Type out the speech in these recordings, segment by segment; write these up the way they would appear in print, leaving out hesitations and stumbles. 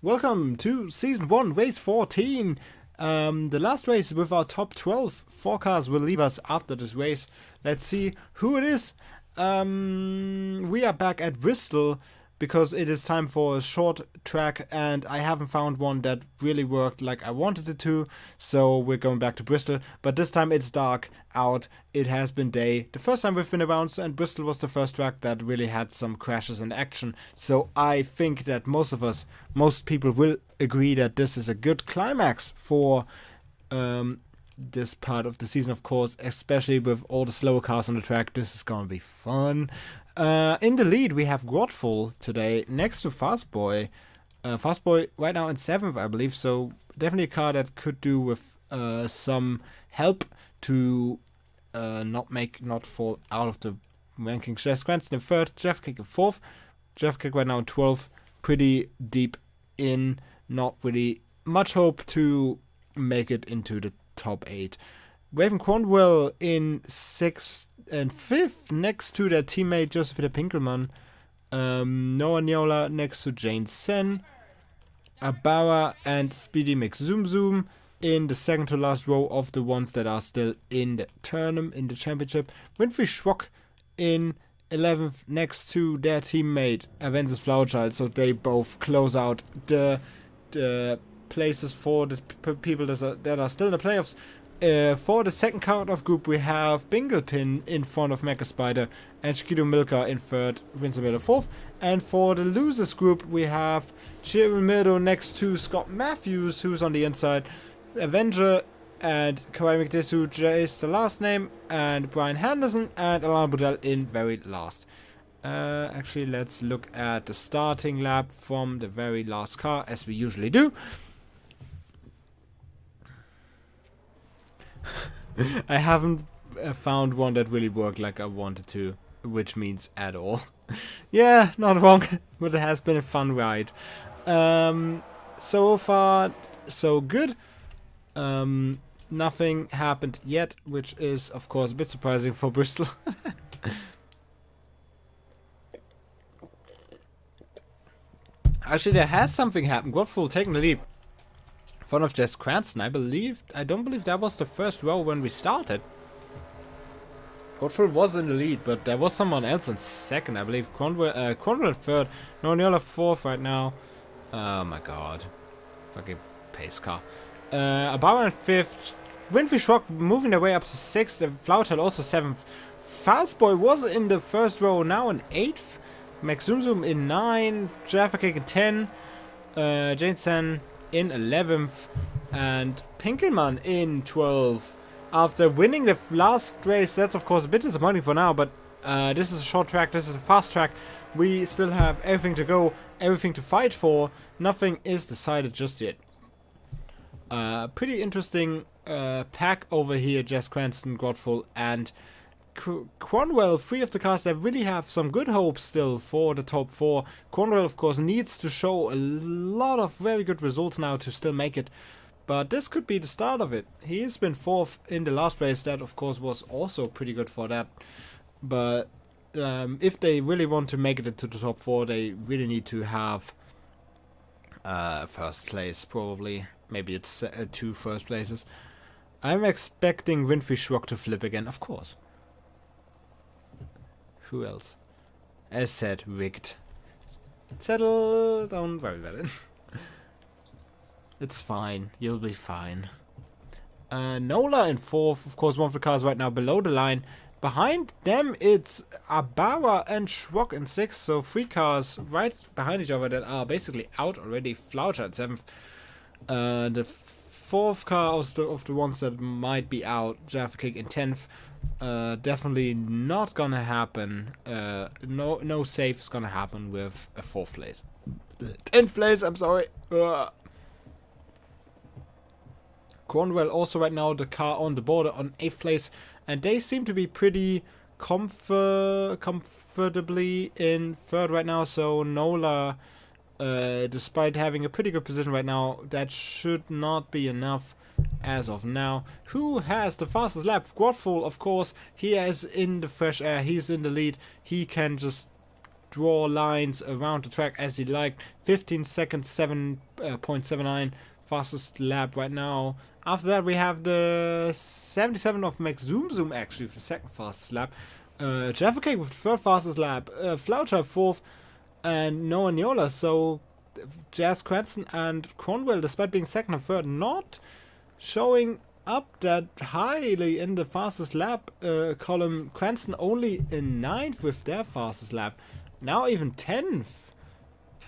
Welcome to Season 1, Race 14. The last race with our top 12 forecast will leave us after this race. Let's see who it is. We are back at Bristol because it is time for a short track and I haven't found one that really worked like I wanted it to. So we're going back to Bristol, but this time it's dark out. It has been day. The first time we've been around, and Bristol was the first track that really had some crashes and action. So I think that most people will agree that this is a good climax for this part of the season, of course, especially with all the slower cars on the track. This is gonna be fun. In the lead we have Godful today next to Fastboy. Fastboy right now in 7th, I believe, so definitely a car that could do with some help to not fall out of the rankings. Jess Cranston in 3rd, Jeff Kick in 4th, Jeff Kick right now in 12th, pretty deep in, not really much hope to make it into the top 8. Raven Cornwell in 6th and 5th next to their teammate Joseph Peter Pinkelman. Noah Niola next to Jane Sen. Abara and Speedy McZoom in the second to last row of the ones that are still in the tournament, in the championship. Winfrey Schwock in 11th next to their teammate Avensis Flowerchild, so they both close out the places for the people that are still in the playoffs. For the second cut-off group, we have Binglepin in front of Mecha Spider and Chiquito Milka in 3rd, Vincent Miller 4th. And for the losers group, we have Chiro Mirdo next to Scott Matthews, who's on the inside, Avenger and Kawhi McDisu, is the last name, and Brian Henderson and Alana Budell in very last. Actually, let's look at the starting lap from the very last car, as we usually do. I haven't found one that really worked like I wanted to, which means at all. Yeah, not wrong, but it has been a fun ride. So far, so good. Nothing happened yet, which is, of course, a bit surprising for Bristol. Actually, there has something happened. Godful taking the lead. In front of Jess Cranston, I don't believe that was the first row when we started. Godful was in the lead, but there was someone else in 2nd, I believe. Cornwell in 3rd, Noniola 4th right now. Oh my god. Fucking pace car. Abara in 5th. Winfrey Schrock moving their way up to 6th, and Flowerchild also 7th. Fastboy was in the first row, now in 8th. Max Zoom in 9, Jaffa Cake in 10, Jane Sen in 11th, and Pinkelman in 12th. After winning the last race, that's of course a bit disappointing for now, but this is a short track, this is a fast track. We still have everything to go, everything to fight for. Nothing is decided just yet. Pretty interesting pack over here, Jess Cranston, Godful, and Cornwell. 3 of the cars that really have some good hope still for the top 4. Cornwell, of course, needs to show a lot of very good results now to still make it, but this could be the start of it. He's been 4th in the last race, that of course was also pretty good for that, but if they really want to make it into the top 4, they really need to have first place, probably. Maybe it's 2 first places. I'm expecting Winfrey Schrock to flip again, of course. Who else? As said, rigged. Settle, don't worry about it. It's fine, you'll be fine. Nola in 4th, of course, one of the cars right now below the line. Behind them, it's Abara and Schrock in 6th, so 3 cars right behind each other that are basically out already. Floucher in 7th. The 4th car of the ones that might be out, Jaffa Kick in 10th. Definitely not gonna happen. No save is gonna happen with a 4th place. 10th place, I'm sorry. Cornwell also right now the car on the border on 8th place, and they seem to be pretty comfortably in 3rd right now. So Nola, despite having a pretty good position right now, that should not be enough as of now. Who has the fastest lap? Godful, of course. He is in the fresh air. He's in the lead. He can just draw lines around the track as he liked. 15 seconds, 7.79 fastest lap right now. After that, we have the 77 of Max Zoom Zoom actually for the second fastest lap. Jaffa Cake with the third fastest lap. Flaucher fourth, and Noah Niola. So Jazz Cranston and Cornwell, despite being second and third, not showing up that highly in the fastest lap column. Cranston only in 9th with their fastest lap. Now even 10th.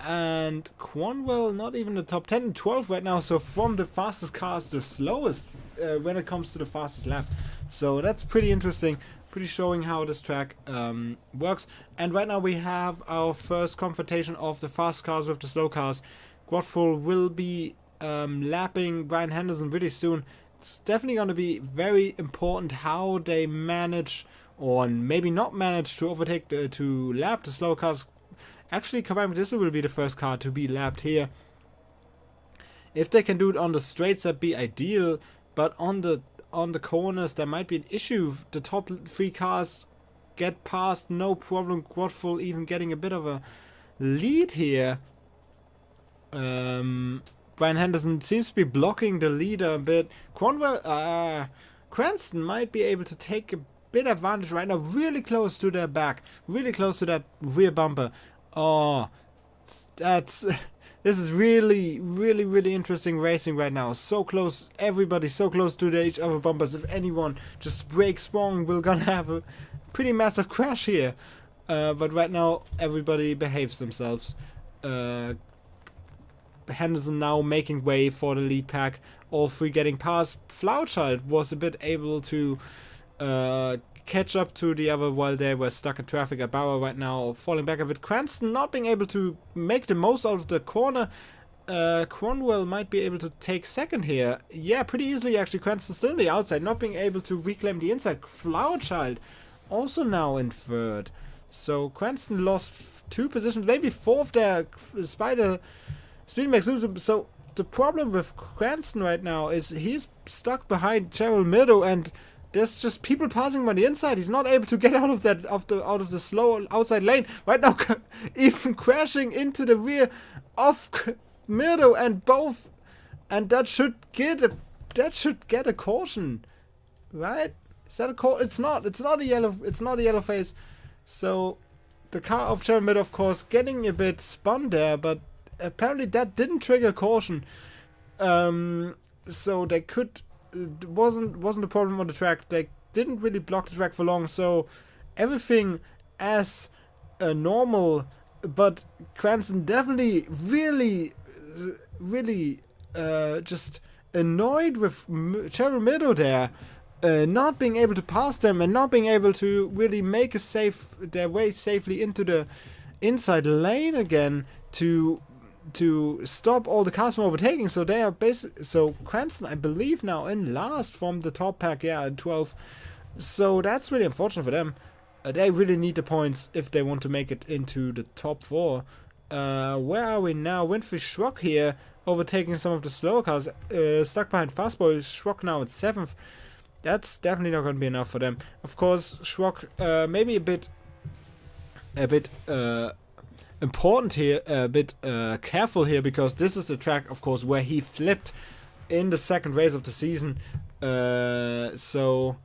And Cornwell not even the top 10 and 12 right now. So from the fastest cars, the slowest when it comes to the fastest lap. So that's pretty interesting. Pretty showing how this track works. And right now we have our first confrontation of the fast cars with the slow cars. Quadfull will be lapping Brian Henderson really soon. It's definitely going to be very important how they manage, or maybe not manage, to overtake to lap the slow cars. Actually, Kawai this will be the first car to be lapped here. If they can do it on the straights, that'd be ideal. But on the corners, there might be an issue. The top 3 cars get past, no problem. Quadfull even getting a bit of a lead here. Brian Henderson seems to be blocking the leader a bit. Cranston might be able to take a bit advantage right now. Really close to their back. Really close to that rear bumper. Oh, this is really, really, really interesting racing right now. So close, everybody so close to each other bumpers. If anyone just breaks wrong, we're gonna have a pretty massive crash here. But right now, everybody behaves themselves. Henderson now making way for the lead pack. All 3 getting past. Flauchild was a bit able to catch up to the other while they were stuck in traffic. Abauer right now falling back a bit. Cranston not being able to make the most out of the corner. Cornwell might be able to take second here. Yeah, pretty easily actually. Cranston still on the outside, not being able to reclaim the inside. Flowerchild also now in third. So Cranston lost 2 positions, maybe 4th there, despite a speed max. So the problem with Cranston right now is he's stuck behind Gerald Mirdo, and there's just people passing him on the inside. He's not able to get out of that out of the slow outside lane right now. Even crashing into the rear of Mirdo and that should get a caution, right? Is that a caution? It's not a yellow face. So the car of Gerald Mirdo, of course, getting a bit spun there, but apparently that didn't trigger caution. So they could. It wasn't a problem on the track. They didn't really block the track for long, so everything as normal. But Cranston definitely really just annoyed with Gerald Mirdo there, not being able to pass them and not being able to really make their way safely into the inside lane again to stop all the cars from overtaking. So they are so Cranston, I believe, now in last from the top pack, yeah, in 12th. So that's really unfortunate for them. They really need the points if they want to make it into the top 4. Where are we now? Winfrey Schrock here, overtaking some of the slower cars, stuck behind Fastboy. Schrock now at 7th. That's definitely not going to be enough for them. Of course, Schrock maybe a bit important here, a bit careful here, because this is the track, of course, where he flipped in the second race of the season. So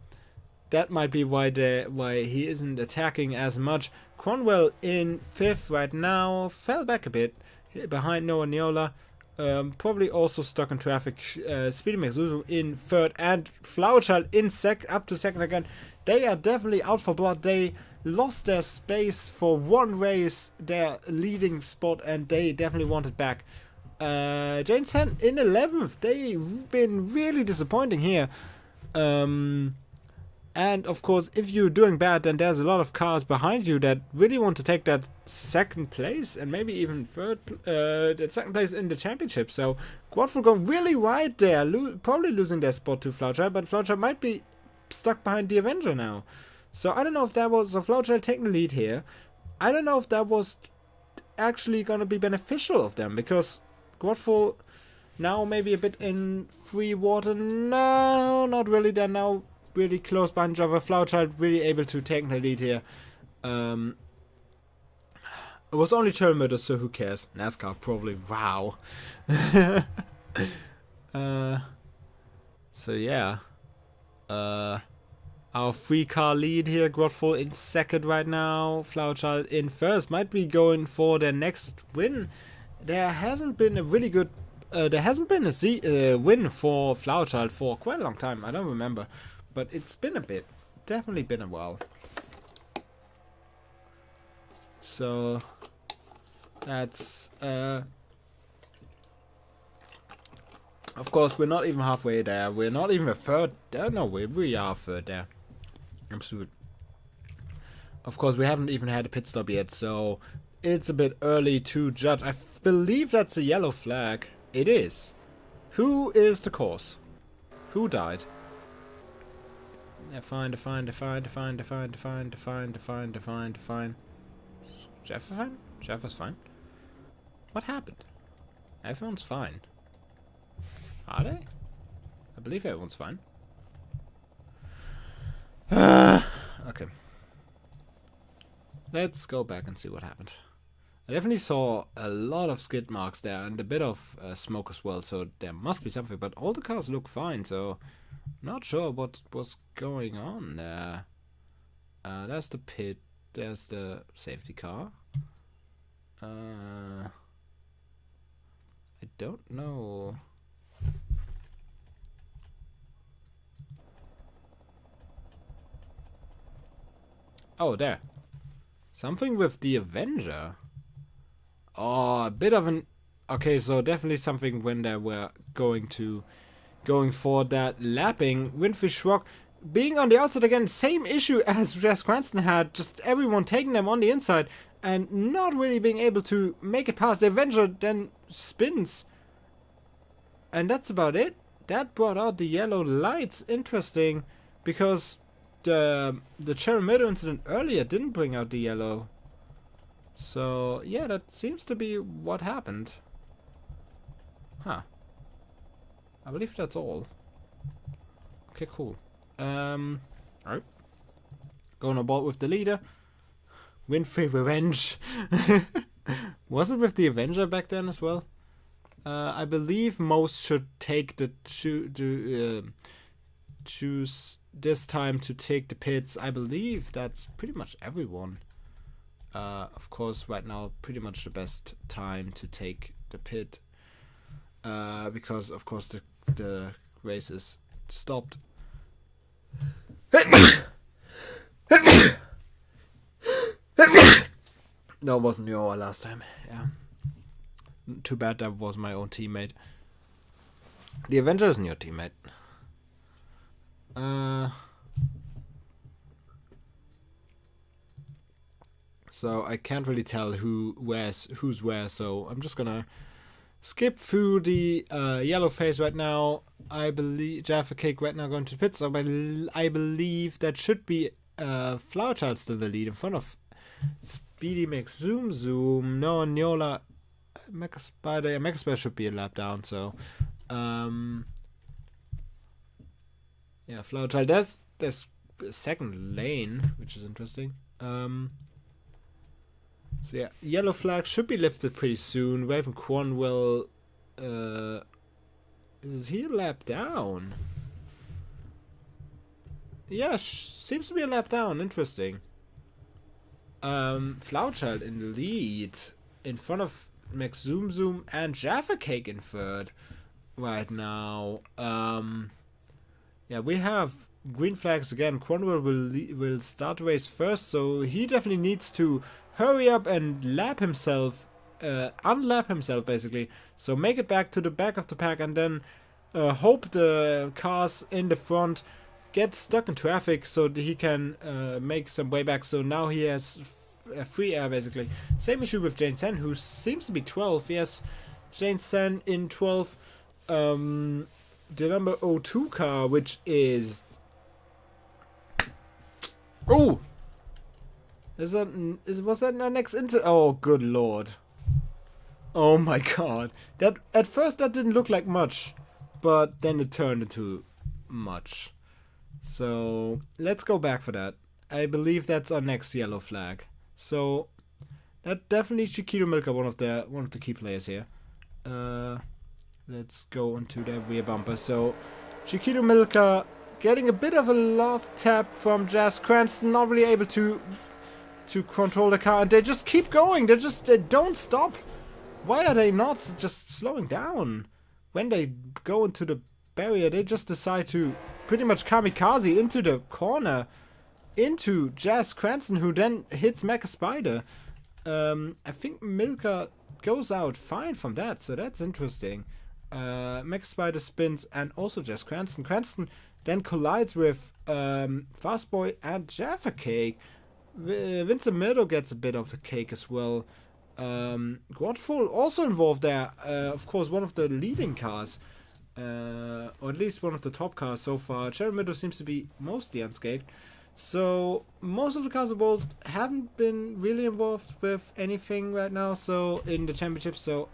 that might be why he isn't attacking as much. Cornwell in 5th right now, fell back a bit behind Noah Niola. Probably also stuck in traffic. Speedy McZuzu in 3rd, and Flowerchild in up to 2nd again. They are definitely out for blood. They lost their space for one race, their leading spot, and they definitely want it back. Jane Sen in 11th. They've been really disappointing here. And of course, if you're doing bad, then there's a lot of cars behind you that really want to take that 2nd place and maybe even 3rd, that 2nd place in the championship. So Quadfull going really wide there, probably losing their spot to Flowerchild, but Flowerchild might be stuck behind the Avenger now. So I don't know if that was a Flowerchild taking the lead here. I don't know if that was actually going to be beneficial of them, because Quadfull now maybe a bit in free water. No, not really. They're now really close behind each other. Flowerchild really able to take the lead here. It was only trail murder, so who cares? NASCAR probably. Wow. So yeah. Our 3-car lead here. Grotful in second right now. Flowerchild in first. Might be going for their next win. There hasn't been a really good... there hasn't been a win for Flowerchild for quite a long time. I don't remember. But it's been a bit. Definitely been a while. So... That's... Of course, we're not even halfway there. We're not even a third. No, we are a third there. Absolutely. Of course, we haven't even had a pit stop yet, so it's a bit early to judge. I believe that's a yellow flag. It is. Who is the cause? Who died? Define. Jeff is fine? Jeff is fine. What happened? Everyone's fine. Are they? I believe everyone's fine. Okay. Let's go back and see what happened. I definitely saw a lot of skid marks there and a bit of smoke as well, so there must be something. But all the cars look fine, so not sure what was going on there. There's the pit. There's the safety car. I don't know. Oh, there. Something with the Avenger. Oh, a bit of an... Okay, so definitely something when they were going for that lapping. Windfish Rock being on the outside again. Same issue as Jess Cranston had. Just everyone taking them on the inside and not really being able to make it past. The Avenger then spins. And that's about it. That brought out the yellow lights. Interesting. Because... The Cherry Meadow incident earlier didn't bring out the yellow. So, yeah, that seems to be what happened. Huh. I believe that's all. Okay, cool. Alright. Going aboard with the leader. Winfrey Revenge. Was it with the Avenger back then as well? I believe most should take the choose this time to take the pits. I believe that's pretty much everyone. Of course, right now, pretty much the best time to take the pit. Because, of course, the race is stopped. No, it wasn't your last time. Yeah. Too bad that was my own teammate. The Avenger isn't your teammate. So I can't really tell who's where, so I'm just gonna skip through the yellow phase right now. I believe Jaffa Cake right now going to the pits. So I believe that should be Flowerchild still the lead in front of Speedy Zoom. No, Niola, Mecha Spider. Yeah, Mecha Spider should be a lap down. So yeah, Flowerchild. There's a second lane, which is interesting. So yeah, yellow flag should be lifted pretty soon. Raven Cornwell, is he a lap down? Yeah, seems to be a lap down. Interesting. Flowerchild in the lead, in front of Max Zoom and Jaffa Cake in third right now. Yeah, we have green flags again. Cornwell will start the race first, so he definitely needs to hurry up and lap himself, unlap himself basically. So make it back to the back of the pack and then hope the cars in the front get stuck in traffic so that he can make some way back. So now he has free air basically. Same issue with Jane Sen, who seems to be 12. Yes, Jane Sen in 12. The number 02 car, which is... Oh! Was that our next incident? Oh, good lord. Oh my god. That at first that didn't look like much, but then it turned into much. So let's go back for that. I believe that's our next yellow flag. So That definitely Chiquito Milka, one of the key players here. Let's go into the rear bumper. So Chiquito Milka getting a bit of a love tap from Jazz Cranston, not really able to control the car, and they just keep going. They don't stop. Why are they not just slowing down? When they go into the barrier, they just decide to pretty much kamikaze into the corner, into Jazz Cranston, who then hits Mecha Spider. I think Milka goes out fine from that, so that's interesting. Mecha Spider spins, and also Jazz Cranston. Cranston then collides with Fastboy and Jaffa Cake. Vincent Murdo gets a bit of the cake as well. Godfall also involved there. Of course, one of the leading cars, or at least one of the top cars so far. Cherry Murdo seems to be mostly unscathed. So most of the cars involved haven't been really involved with anything right now. So in the championship, so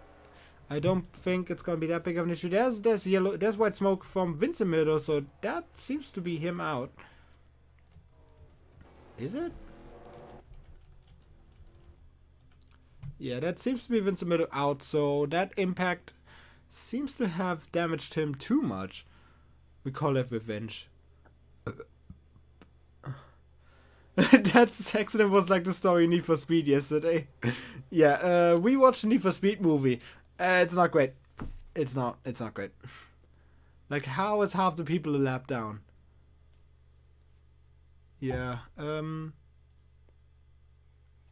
I don't think it's gonna be that big of an issue. There's white smoke from Vincent Murdo, so that seems to be him out. Is it? Yeah, that seems to be Vincent Murdo out, so that impact seems to have damaged him too much. We call it revenge. That accident was like the story in Need for Speed yesterday. Yeah, we watched the Need for Speed movie. It's not great. It's not great. Like, how is half the people a lap down? Yeah,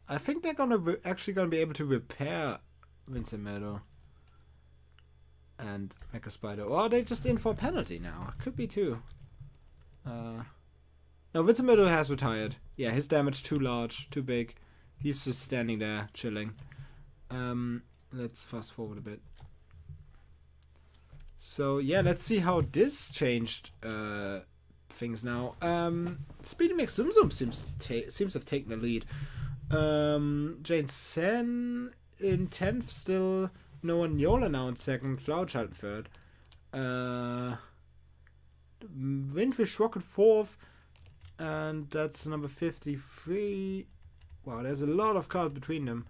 I think they're actually gonna be able to repair Vincent Murdo and Mecha Spider. Or are they just in for a penalty now? Could be too. No, Vincent Murdo has retired. Yeah, his damage too large, too big. He's just standing there, chilling. Let's fast forward a bit. So, yeah, let's see how this changed things now. Speedy McZoom seems to have taken the lead. Jane Sen in 10th still. Noah Nyola now in 2nd. Flowerchild in 3rd. Windfish Rocket 4th. And that's number 53. Wow, there's a lot of cars between them.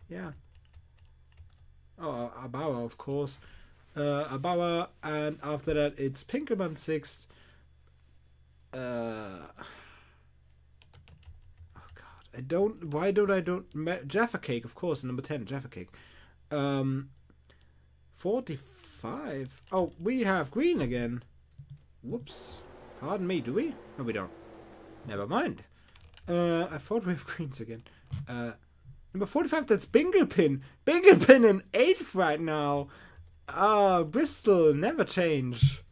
Yeah. Oh, Abawa, of course. Abawa, and after that it's Pinkelman 6th. Oh God, Jaffa Cake, of course, number 10, Jaffa Cake. 45. Oh, we have green again. Whoops. Pardon me, do we? No, we don't. Never mind. I thought we have greens again. Number 45, that's Binglepin. Binglepin in 8th right now. Bristol never change.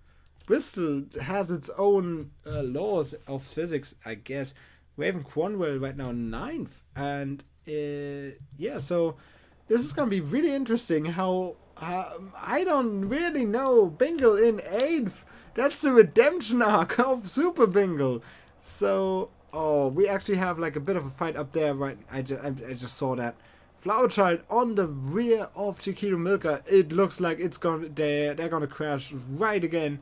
Bristol has its own laws of physics, I guess. Raven Cornwell right now 9th. And, yeah, so this is going to be really interesting how... I don't really know. Bingle in 8th. That's the redemption arc of Super Bingle. So, we actually have like a bit of a fight up there, right? I just saw that. Flowerchild on the rear of Chiquito Milka. It looks like they're gonna crash right again.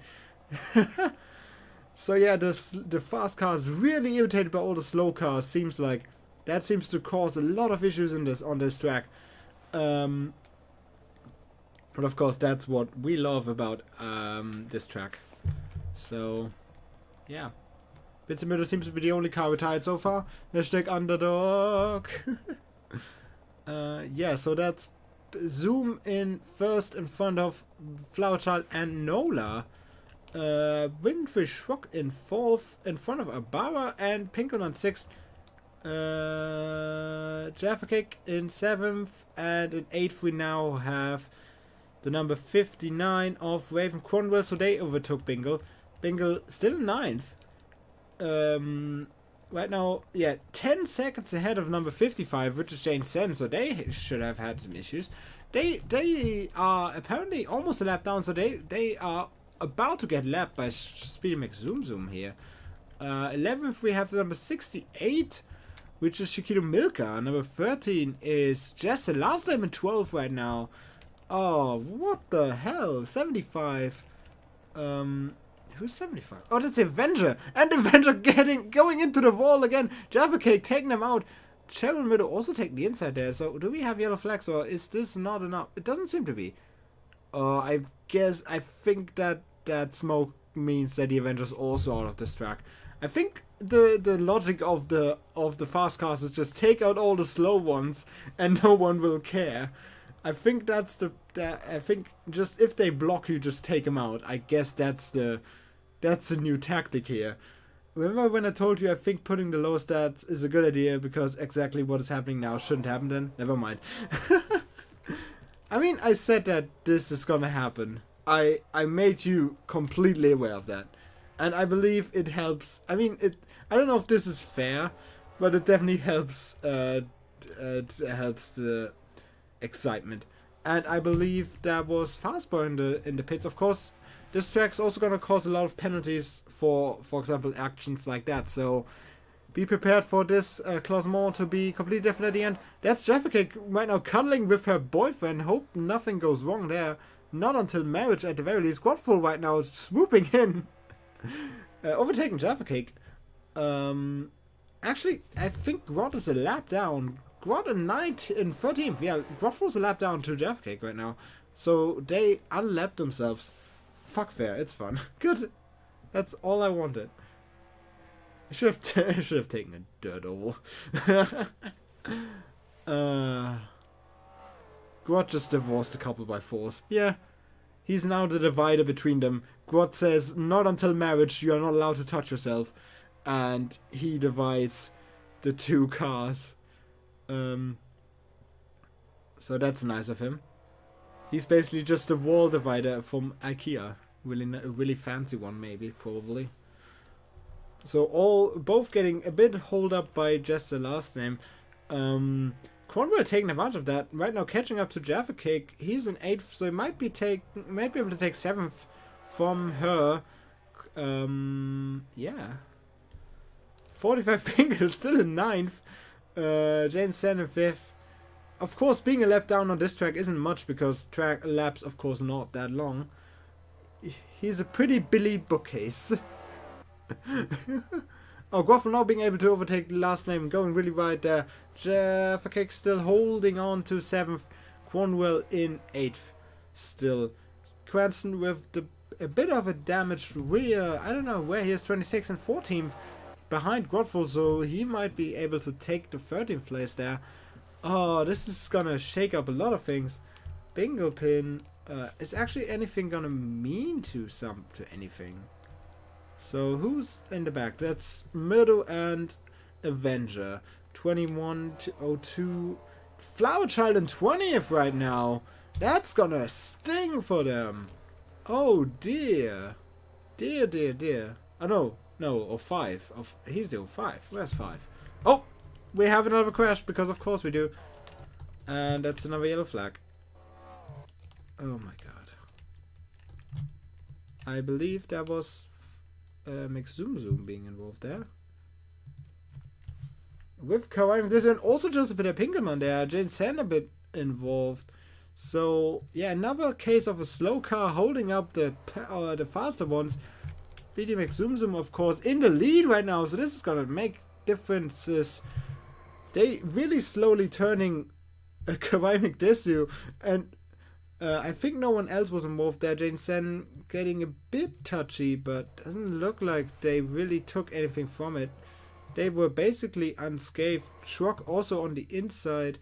So yeah, the fast cars really irritated by all the slow cars. Seems like that seems to cause a lot of issues on this track. But of course, that's what we love about this track. So, yeah. Vincent Murdo seems to be the only car retired so far. Hashtag underdog. Yeah, so that's Zoom in first in front of Flowerchild and Nola. Windfish Rock in 4th in front of Abara and Pinkman on 6th. Jaffa Cake in 7th, and in 8th we now have the number 59 of Raven Cornwell, so they overtook Bingle. Bingle still in 9th. Right now, yeah, 10 seconds ahead of number 55, which is Jane Sen, so they should have had some issues. They are apparently almost a lap down, so they are about to get lapped by Speedy McZoom here. 11th we have the number 68, which is Chiquito Milka. Number 13 is Jesse, last name in 12th right now. Oh, what the hell? 75. Who Who's 75? Oh, that's the Avenger. And the Avenger going into the wall again. Jaffa Cake taking them out. Cheryl Middle also taking the inside there. So do we have yellow flags or is this not enough? It doesn't seem to be. I think that smoke means that the Avengers also out of this track. I think the logic of the fast cars is just take out all the slow ones and no one will care. I think that's I think just if they block you, just take them out. I guess that's the new tactic here. Remember when I told you I think putting the low stats is a good idea because exactly what is happening now shouldn't happen then? Never mind. I mean, I said that this is gonna happen. I made you completely aware of that. And I believe it helps. I mean, I don't know if this is fair, but it definitely helps. It helps the excitement. And I believe that was Fastball in the pits. Of course, this track's also gonna cause a lot of penalties for example, actions like that. So be prepared for this classement to be completely different at the end. That's Jaffa Cake right now cuddling with her boyfriend. Hope nothing goes wrong there. Not until marriage at the very least. Godful right now is swooping in. Overtaking Jaffa Cake. Actually, I think Grot is a lap down. Grot in 13th. Yeah, Godful's a lap down to Jaffa Cake right now. So they unlapped themselves. Fuck fair, it's fun. Good. That's all I wanted. I should have taken a dirt oval. Grot just divorced a couple by force. Yeah. He's now the divider between them. Grot says, not until marriage, you are not allowed to touch yourself. And he divides the two cars. So that's nice of him. He's basically just a wall divider from IKEA. Really fancy one, maybe, probably. So both getting a bit holed up by just the last name. Cornwell taking advantage of that. Right now catching up to Jaffa Cake. He's in 8th, so he might be able to take 7th from her. Yeah. 45 Pingle still in 9th. Jane Sen in 5th. Of course, being a lap down on this track isn't much because track laps, of course, not that long. He's a pretty Billy bookcase. Oh, Goffel now being able to overtake the last name, going really wide there. Jaffa Cake still holding on to 7th. Cornwell in 8th still. Cranston with a bit of a damaged rear. I don't know where he is, 26th and 14th behind Godful, so he might be able to take the 13th place there. Oh, this is gonna shake up a lot of things. Bingo pin. Is actually anything gonna mean to anything? So who's in the back? That's Myrtle and Avenger. 21 to 02. Flower Child in 20th right now. That's gonna sting for them. Oh dear. Dear. Oh no, 05. He's the 05. Where's 5? Oh! We have another crash, because of course we do. And that's another yellow flag. Oh my god. I believe that was McZoom being involved there. With Kawaii, there's also just a bit of Pinkelman there. Jane Sand a bit involved. So, yeah, another case of a slow car holding up the faster ones. BD McZoom, of course, in the lead right now. So this is going to make differences. They really slowly turning Kawaii McDesu. And I think no one else was involved there. Jane Sen getting a bit touchy, but doesn't look like they really took anything from it. They were basically unscathed. Shrug also on the inside.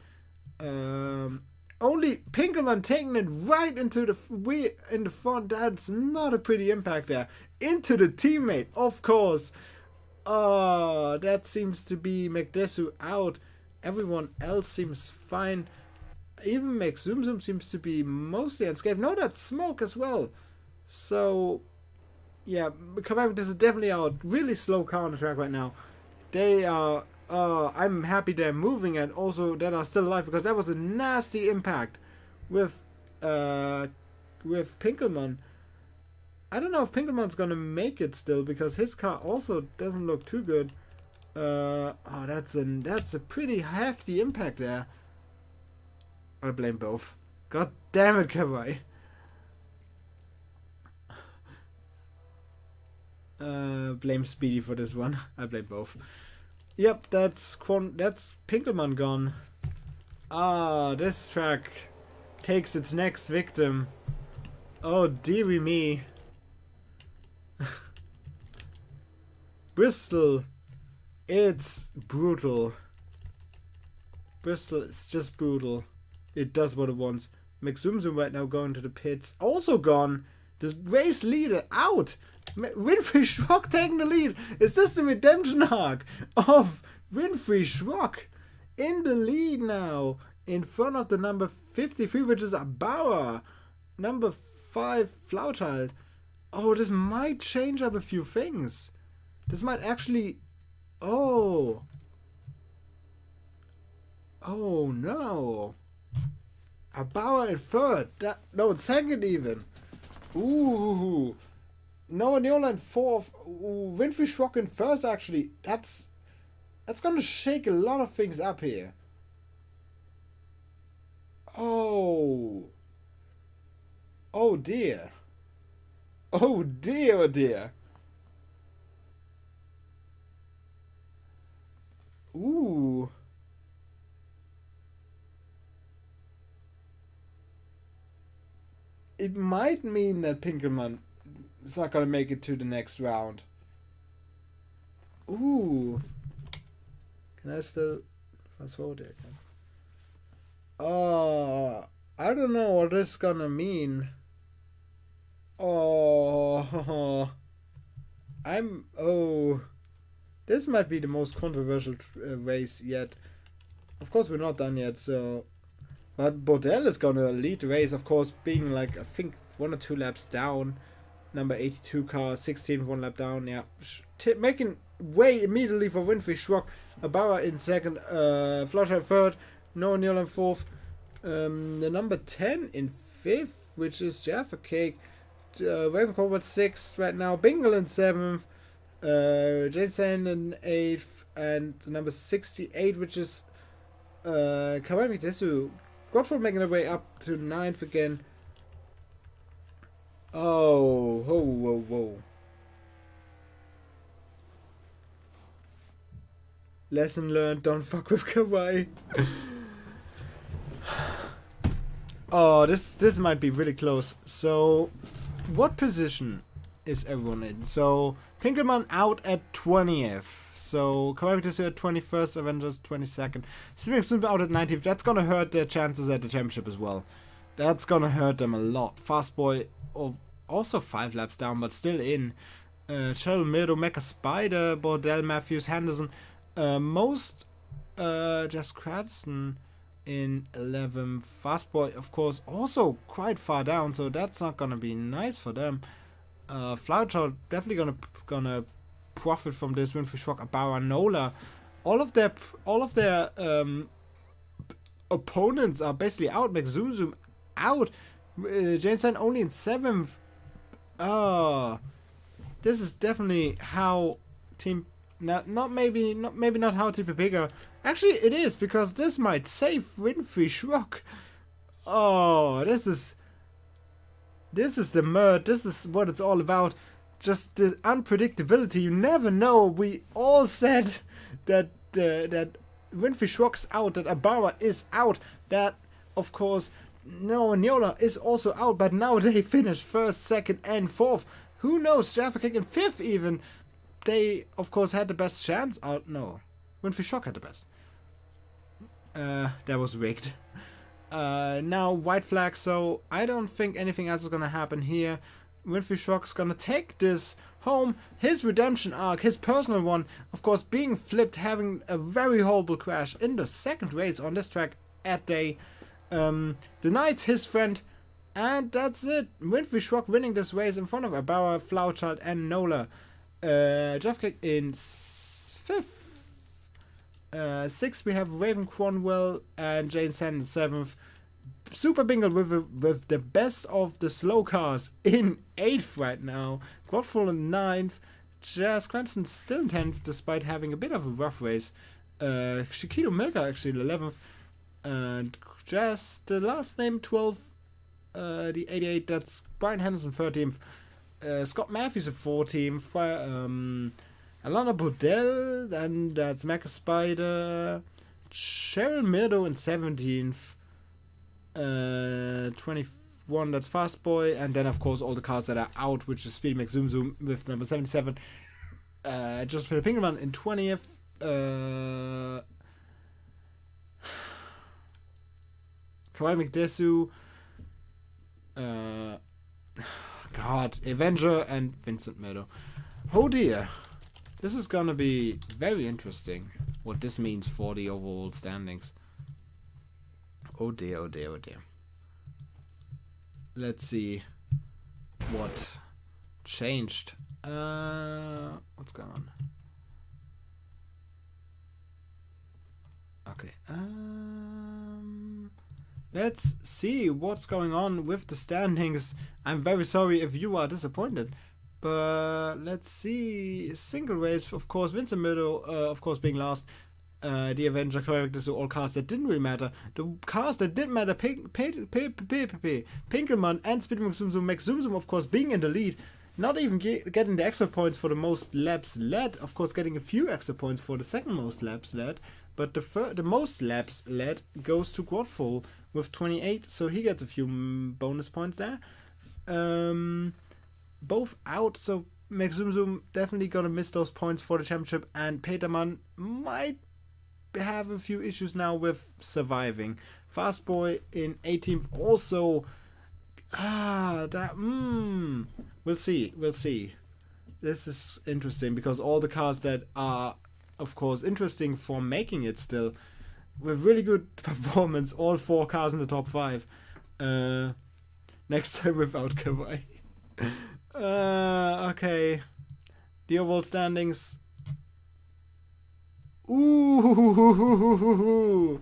Only Pinkelman taking it right into the rear in the front. That's not a pretty impact there. Into the teammate, of course. Oh, that seems to be McDesu out. Everyone else seems fine. Even McZoom seems to be mostly unscathed. No, that's Smoke as well. So, yeah, this is definitely out. Really slow car on the track right now. They are, I'm happy they're moving and also that are still alive because that was a nasty impact with Pinkelman. I don't know if Pinkelman's gonna make it still because his car also doesn't look too good. That's a pretty hefty impact there. I blame both. God damn it, Kawaii. Blame Speedy for this one. I blame both. Yep, that's Pinkelman gone. Ah, this track takes its next victim. Oh, dearie me. Bristol. It's brutal. Bristol is just brutal. It does what it wants. McZoomZoom right now going to the pits. Also gone. The race leader out. Winfrey Schrock taking the lead. Is this the redemption arc of Winfrey Schrock? In the lead now. In front of the number 53, which is Bauer. Number 5, Flauchild. Oh, this might change up a few things. This might actually... Oh. Oh, no. Bauer in third. No, second even. Ooh. Noah Neola in fourth. Ooh, Winfrey Schrock in first, actually. That's gonna shake a lot of things up here. Oh. Oh, dear. Oh, dear, oh, dear. Ooh. It might mean that Pinkelman is not gonna make it to the next round. Ooh. Can I still fast forward here again? I don't know what this is gonna mean. Oh. This might be the most controversial race yet. Of course, we're not done yet, so... But Bordel is gonna lead the race, of course, being like, I think, 1 or 2 laps down. Number 82 car, 16th, 1 lap down, yeah. Making way immediately for Winfrey Schrock. Bauer in second, Flosher third, Noah Neal in fourth. The number 10 in fifth, which is Jaffa Cake. Ravenclaw at sixth right now. Bingle in seventh. Jason in eighth. And number 68, which is Kawami Tesu. Godfrey making their way up to 9th again. Oh, whoa. Lesson learned, don't fuck with Kawaii. Oh, this might be really close. So, what position is everyone in? So, Pinkelman out at 20th. So, Kawaii Tesu at 21st, Avengers 22nd. Swing out at 19th. That's gonna hurt their chances at the championship as well. That's gonna hurt them a lot. Fastboy, also 5 laps down, but still in. Cheryl Mirdo, Mecha Spider, Bordell, Matthews, Henderson. Most Jess Cranston in 11th. Fastboy, of course, also quite far down, so that's not gonna be nice for them. Flowerchild definitely gonna profit from this. Winfrey Schrock, Bauer, Nola. All of their opponents are basically out. McZoomZoom out. Jameson only in 7th. This is definitely how Team not how Team Pepega. Actually, it is, because this might save Winfrey Schrock. Oh, this is the MIRD. This is what it's all about. Just the unpredictability. You never know. We all said that that Winfrey Schrock's out, that Abara is out, that of course Noah Neola is also out, but now they finish 1st, 2nd, and 4th. Who knows? Jaffa Kick in 5th even. They of course had the best chance out. No, Winfrey Schrock had the best. That was rigged. Now white flag, so I don't think anything else is gonna happen here. Winfrey Schrock's gonna take this home, his redemption arc, his personal one, of course, being flipped, having a very horrible crash in the 2nd race on this track at day, denies his friend, and that's it. Winfrey Schrock winning this race in front of Abara, Flauchild, and Nola. Jeff Kick in 5th. 6th we have Raven Cronwell and Jane Sand in 7th. Super Bingle with the best of the slow cars in 8th right now. Godfall in 9th. Jazz Cranston still in 10th despite having a bit of a rough race. Chiquito Milka actually in 11th. And Jazz, the last name 12th. The 88, that's Brian Henderson 13th. Scott Matthews at 14th. Alana Bodell, then that's Mecha Spider. Cheryl Mirdo in 17th. 21, that's Fast Boy. And then, of course, all the cars that are out, which is Speedy McZoom with number 77. Just Peter Pinkelman in 20th. Kawhi McDesu. God, Avenger and Vincent Meadow. Oh dear. This is gonna be very interesting. What this means for the overall standings. Oh dear, oh dear, oh dear. Let's see what changed. What's going on? Okay. Let's see what's going on with the standings. I'm very sorry if you are disappointed. But let's see. Single race, of course, Vincent Meadow, of course, being last. The Avenger characters, so all cars that didn't really matter. The cars that did matter, Pinkelman and Speedy McZoom, of course, being in the lead. Not even getting the extra points for the most laps led. Of course, getting a few extra points for the second most laps led. But the most laps led goes to Quadful with 28. So he gets a few bonus points there. Both out. So McZoom definitely going to miss those points for the championship. And Peterman might have a few issues now with surviving. Fast Boy in 18th also. We'll see. This is interesting because all the cars that are, of course, interesting for making it still, with really good performance, all 4 cars in the top 5. Next time without Kawhi. Okay. The overall standings. Ooh.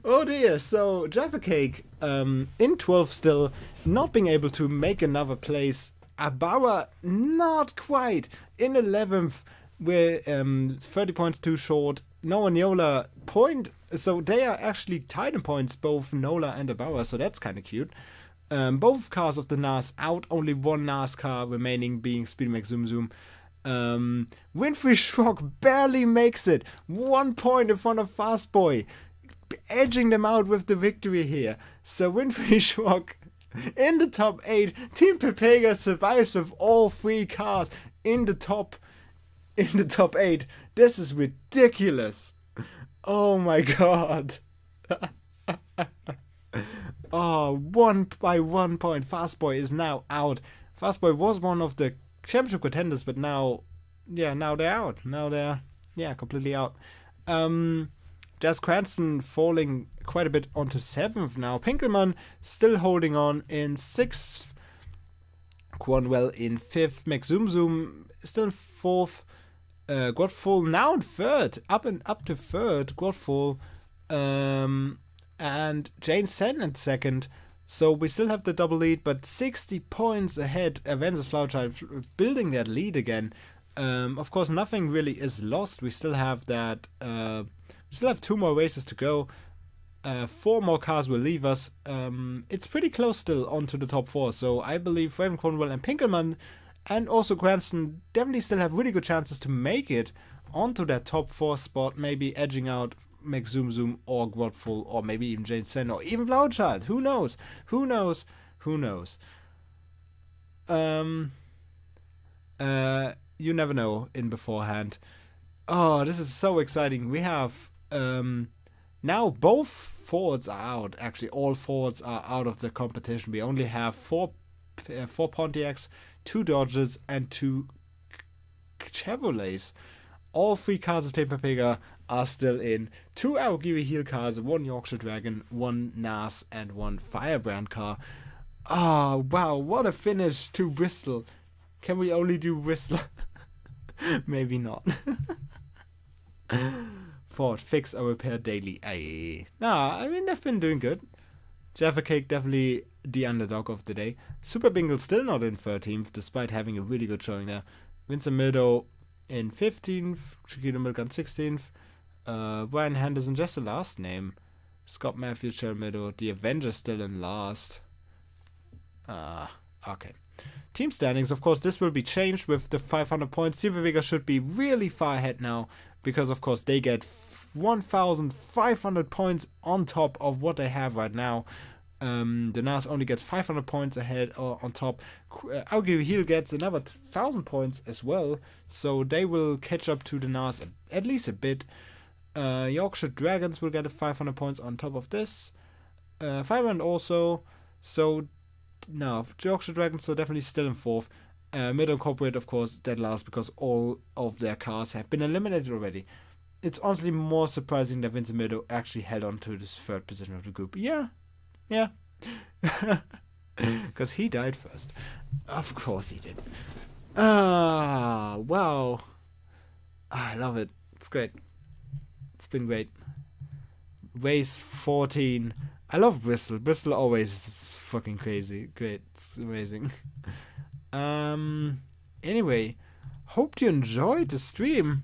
Oh dear, so Jaffa Cake in 12th still, not being able to make another place. Abara, not quite. In 11th, we're 30 points too short. Noah and Yola point, so they are actually tied in points, both Nola and Abara, so that's kind of cute. Both cars of the NAS out, only one NAS car remaining, being Speedy McZoom. Winfrey Schrock barely makes it. 1 point in front of Fast Boy, edging them out with the victory here. So Winfrey Schrock in the top 8. Team Pepega survives with all 3 cars in the top 8. This is ridiculous. Oh my god. Oh, 1 by 1 point. Fast Boy is now out. Fast Boy was one of the championship contenders, but now they're out. Now they're, completely out. Jazz Cranston falling quite a bit onto 7th now. Pinkelman still holding on in 6th. Cornwell in 5th. McZoom still in 4th. Godfall now in 3rd. Up to 3rd. Godfall. And Jane Sen in 2nd. So we still have the double lead, but 60 points ahead. Avengers Flowerchild building that lead again. Of course, nothing really is lost. We still have that. We still have 2 more races to go. 4 more cars will leave us. It's pretty close still onto the top 4. So I believe Raven Cornwell and Pinkelman and also Cranston definitely still have really good chances to make it onto that top 4 spot. Maybe edging out McZoom or Grodful or maybe even Jane Sen or even Flowerchild. Who knows? You never know in beforehand. Oh, this is so exciting. We have now both Fords are out. Actually, all Fords are out of the competition. We only have 4 Pontiacs, 2 Dodges, and 2 Chevrolets. All 3 cars of Team Pepega are still in. 2 Aogiwi Heel cars, 1 Yorkshire Dragon, 1 NAS, and 1 Firebrand car. Oh, wow, what a finish to Bristol. Can we only do Bristol? Maybe not. Ford, fix or repair daily. I mean, they've been doing good. Jaffa Cake definitely the underdog of the day. Super Bingle still not in 13th, despite having a really good showing there. Vincent Meadow in 15th. Chiquito Milk on 16th. Brian Henderson, just the last name. Scott Matthews, Cheryl Meadow. The Avengers still in last. Okay. Team standings, of course, this will be changed with the 500 points. Super Bigger should be really far ahead now because, of course, they get 1,500 points on top of what they have right now. The NAS only gets 500 points ahead on top. Arguably, Heel gets another 1,000 points as well, so they will catch up to the NAS at least a bit. Yorkshire Dragons will get 500 points on top of this. 500 also, so no, Yorkshire Dragons are definitely still in 4th. Middle Corporate, of course, dead last because all of their cars have been eliminated already. It's honestly more surprising that Vincent Meadow actually held on to this 3rd position of the group. Yeah. Because he died first. Of course he did. Wow. I love it. It's great. It's been great. Race 14. I love Bristol. Bristol always is fucking crazy. Great. It's amazing. Anyway, hope you enjoyed the stream.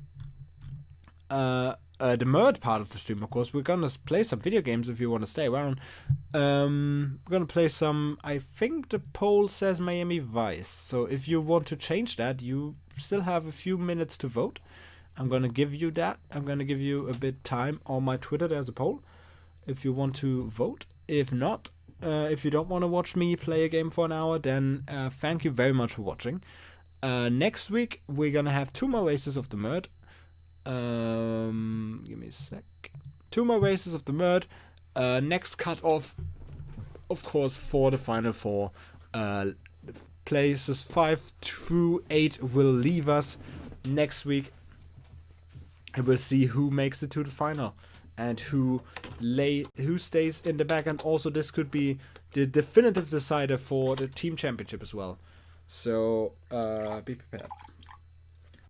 The MIRD part of the stream, of course. We're gonna play some video games if you want to stay around. We're gonna play some. I think the poll says Miami Vice. So if you want to change that, you still have a few minutes to vote. I'm gonna give you that. I'm gonna give you a bit time on my Twitter. There's a poll if you want to vote. If not, if you don't want to watch me play a game for an hour, then thank you very much for watching. Next week we're gonna have 2 more races of the MIRD. Give me a sec. 2 more races of the MIRD. Next cut-off, of course, for the final 4. Places 5 through 8 will leave us next week. And we'll see who makes it to the final and who stays in the back. And also, this could be the definitive decider for the team championship as well. So be prepared.